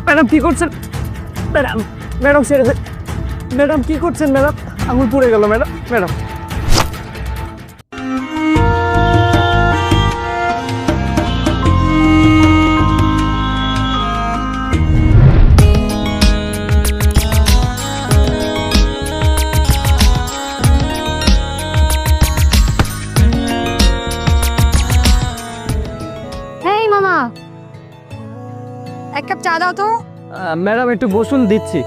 Madam কি করছেন? Madam madam ছেড়ে দেন। ম্যাডাম কি করছেন ম্যাডাম? আঙুল পুড়ে গেল ম্যাডাম। ম্যাডাম এই মামা, এক কাপ চা দাও তো। ম্যাডাম একটু বসুন, দিচ্ছি।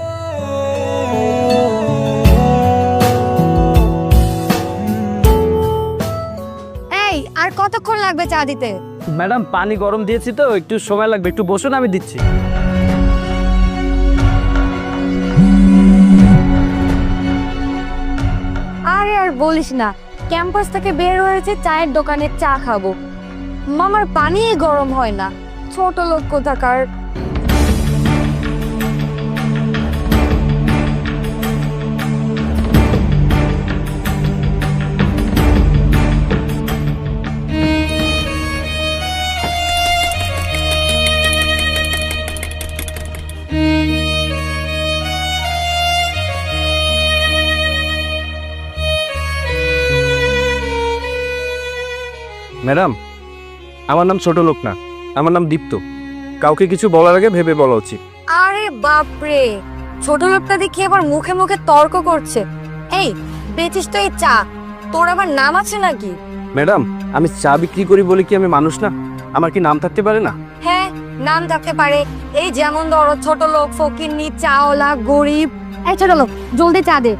এই আর কতক্ষণ লাগবে চা দিতে? ম্যাডাম পানি গরম দিয়েছি তো, একটু সময় লাগবে, একটু বসুন, আমি দিচ্ছি। আরে আর বলিস না, ক্যাম্পাস থেকে বের হয়েছে চায়ের দোকানে চা খাবো, মামার পানি গরম হয় না। ছোট লোক কোথাকার। ম্যাডাম আমার নাম ছোট লোক না, আমার নাম দীপ্ত। কাউকে কিছু বলার আগে ভেবে বলা উচিত। আরে বাপরে, ছোট লোকটা দেখি আবার মুখে মুখে তর্ক করছে। এই বেচিস তো এই চা, তোর আবার নাম আছে নাকি? ম্যাডাম আমি চা বিক্রি করি বলে কি আমি মানুষ না? আমার কি নাম থাকতে পারে না? হ্যাঁ, নাম থাকতে পারে। এই যেমন ধরো ছোট লোক, ফকিন্নি, চাওলা, গরিব। এই ছোট লোক, জলদি চা দে।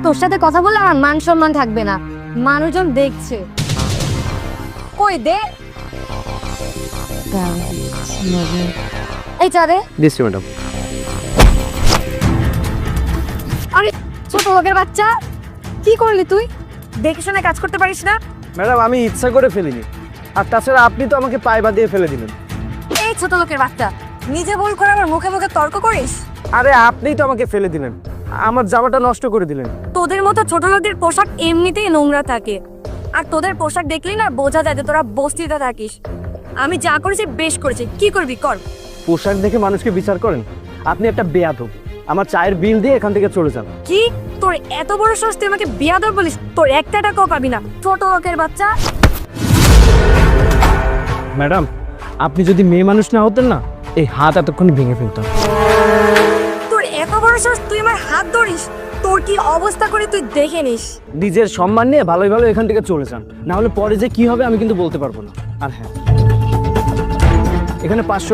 তোর সাথে কথা বললে আমার মান সম্মান থাকবে না, মানুষজন দেখছে। কই দে। এই চা দে। দিচ্ছি ম্যাডাম। আরে ছোট লোকের বাচ্চা, কি করলি তুই? দেখে শুনে কাজ করতে পারিস না? ম্যাডাম আমি ইচ্ছা করে ফেলিনি, আর তাছাড়া আপনি তো আমাকে পায়ে বাঁধিয়ে ফেলে দিলেন। এই ছোট লোকের বাচ্চা, নিজে ভুল করে আমার মুখে মুখে তর্ক করিস? আরে আপনিই তো আমাকে ফেলে দিলেন, আমার জামাটা নষ্ট করে দিলেন। তোদের মতো ছোট লোকদের পোশাক এমনিতেই নোংরা থাকে, আর তোদের পোশাক দেখলি না বোঝা যায় যে তোরা বস্তিতে থাকিস। আমি যা করেছি বেশ করেছি, কি করবি কর। পোশাক দেখে মানুষকে বিচার করেন? আপনি একটা বেয়াদব। আমার চায়ের বিল দিয়ে এখান থেকে চলে যান। কি তোর এত বড় সাহস, তুই আমাকে বিয়াদব বলিস? তোর একটা টাকাও পাবি না, ছোট লোকের বাচ্চা। ম্যাডাম আপনি যদি মেয়ে মানুষ না হতেন না, এই হাত এতক্ষণ ভেঙে ফেলতাম। তোর এত বড় সাহস, তুই আমার হাত ধরিস? তোর কি অবস্থা করে তুই দেখে নিস। নিজের সম্মান নিয়ে ভালোই ভালো এখান থেকে চলে যান, না হলে পরে যে কি হবে আমি কিন্তু বলতে পারবো না। আর হ্যাঁ, এখানে 500